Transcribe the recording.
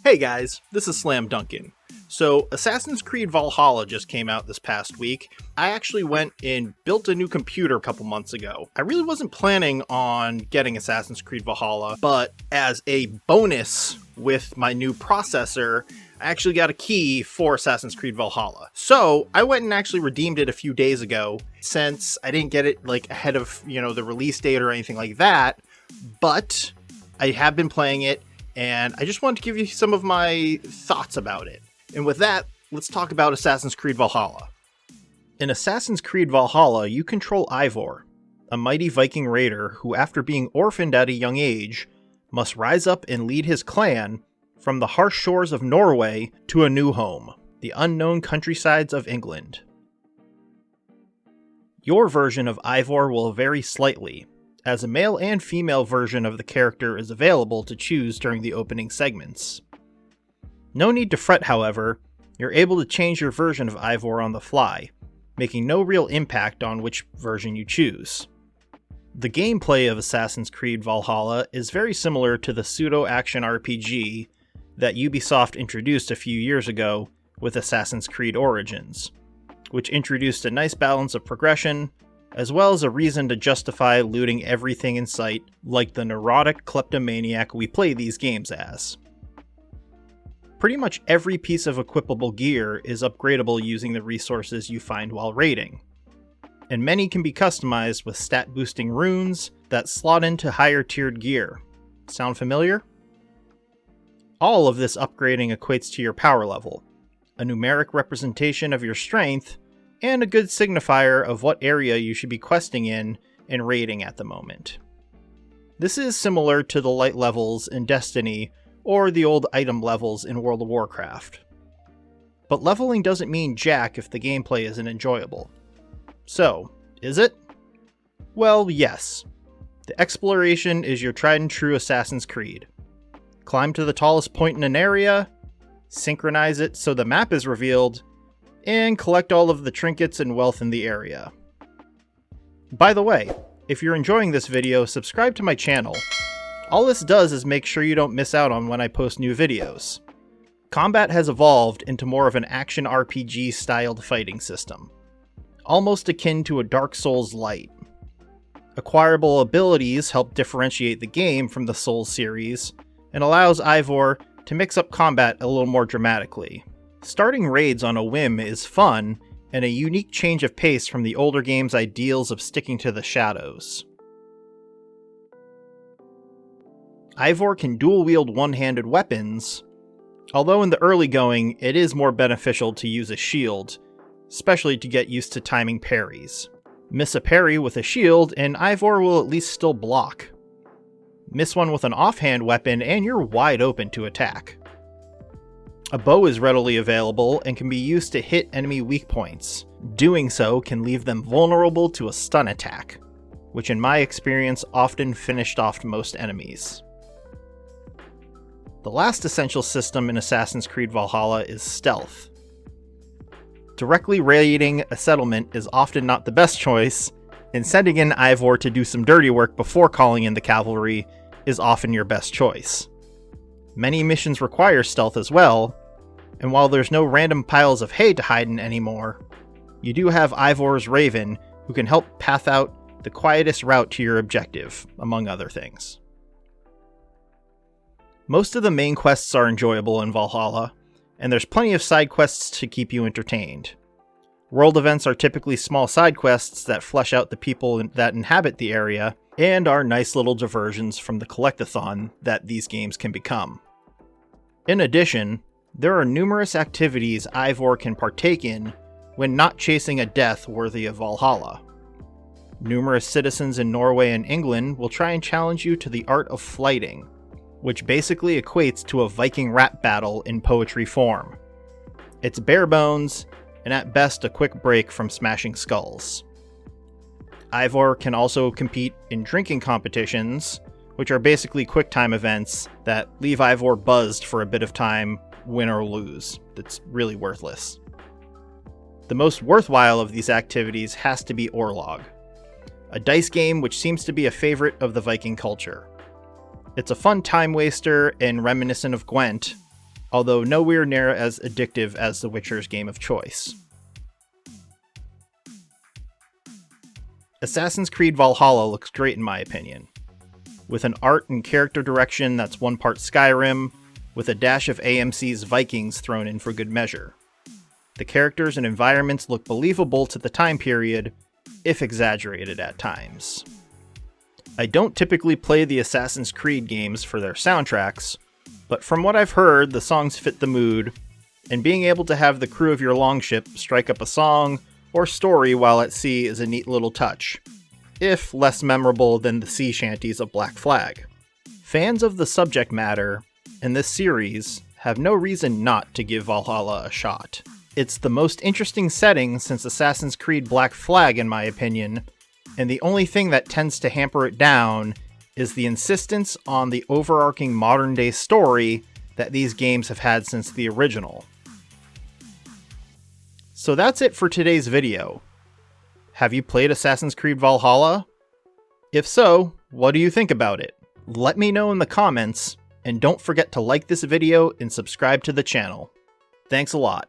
Hey guys, this is Slam Duncan. So, Assassin's Creed Valhalla just came out this past week. I actually went and built a new computer a couple months ago. I really wasn't planning on getting Assassin's Creed Valhalla, but as a bonus with my new processor, I actually got a key for Assassin's Creed Valhalla. So, I went and actually redeemed it a few days ago, since I didn't get it ahead of, the release date or anything like that, but I have been playing it, and I just wanted to give you some of my thoughts about it. And with that, let's talk about Assassin's Creed Valhalla. In Assassin's Creed Valhalla, you control Eivor, a mighty Viking raider who, after being orphaned at a young age, must rise up and lead his clan from the harsh shores of Norway to a new home, the unknown countrysides of England. Your version of Eivor will vary slightly, as a male and female version of the character is available to choose during the opening segments. No need to fret, however, you're able to change your version of Eivor on the fly, making no real impact on which version you choose. The gameplay of Assassin's Creed Valhalla is very similar to the pseudo-action RPG that Ubisoft introduced a few years ago with Assassin's Creed Origins, which introduced a nice balance of progression, as well as a reason to justify looting everything in sight like the neurotic kleptomaniac we play these games as. Pretty much every piece of equipable gear is upgradable using the resources you find while raiding, and many can be customized with stat-boosting runes that slot into higher-tiered gear. Sound familiar? All of this upgrading equates to your power level, a numeric representation of your strength, and a good signifier of what area you should be questing in and raiding at the moment. This is similar to the light levels in Destiny or the old item levels in World of Warcraft. But leveling doesn't mean jack if the gameplay isn't enjoyable. So, is it? Well, yes. The exploration is your tried and true Assassin's Creed. Climb to the tallest point in an area, synchronize it so the map is revealed, and collect all of the trinkets and wealth in the area. By the way, if you're enjoying this video, subscribe to my channel. All this does is make sure you don't miss out on when I post new videos. Combat has evolved into more of an action RPG styled fighting system, almost akin to a Dark Souls light. Acquirable abilities help differentiate the game from the Souls series, and allows Eivor to mix up combat a little more dramatically. Starting raids on a whim is fun, and a unique change of pace from the older game's ideals of sticking to the shadows. Eivor can dual-wield one-handed weapons, although in the early going, it is more beneficial to use a shield, especially to get used to timing parries. Miss a parry with a shield, and Eivor will at least still block. Miss one with an offhand weapon, and you're wide open to attack. A bow is readily available and can be used to hit enemy weak points. Doing so can leave them vulnerable to a stun attack, which in my experience often finished off most enemies. The last essential system in Assassin's Creed Valhalla is stealth. Directly raiding a settlement is often not the best choice, and sending in Eivor to do some dirty work before calling in the cavalry is often your best choice. Many missions require stealth as well, and while there's no random piles of hay to hide in anymore, you do have Eivor's Raven, who can help path out the quietest route to your objective, among other things. Most of the main quests are enjoyable in Valhalla, and there's plenty of side quests to keep you entertained. World events are typically small side quests that flesh out the people that inhabit the area, and are nice little diversions from the collectathon that these games can become. In addition, there are numerous activities Eivor can partake in when not chasing a death worthy of Valhalla. Numerous citizens in Norway and England will try and challenge you to the art of flighting, which basically equates to a Viking rap battle in poetry form. It's bare bones, and at best a quick break from smashing skulls. Eivor can also compete in drinking competitions, which are basically quick-time events that leave Eivor buzzed for a bit of time, win or lose. That's really worthless. The most worthwhile of these activities has to be Orlog, a dice game which seems to be a favorite of the Viking culture. It's a fun time waster and reminiscent of Gwent, although nowhere near as addictive as The Witcher's game of choice. Assassin's Creed Valhalla looks great in my opinion, with an art and character direction that's one part Skyrim, with a dash of AMC's Vikings thrown in for good measure. The characters and environments look believable to the time period, if exaggerated at times. I don't typically play the Assassin's Creed games for their soundtracks, but from what I've heard, the songs fit the mood, and being able to have the crew of your longship strike up a song or story while at sea is a neat little touch, if less memorable than the sea shanties of Black Flag. Fans of the subject matter and this series have no reason not to give Valhalla a shot. It's the most interesting setting since Assassin's Creed Black Flag in my opinion, and the only thing that tends to hamper it down is the insistence on the overarching modern-day story that these games have had since the original. So that's it for today's video. Have you played Assassin's Creed Valhalla? If so, what do you think about it? Let me know in the comments, and don't forget to like this video and subscribe to the channel. Thanks a lot.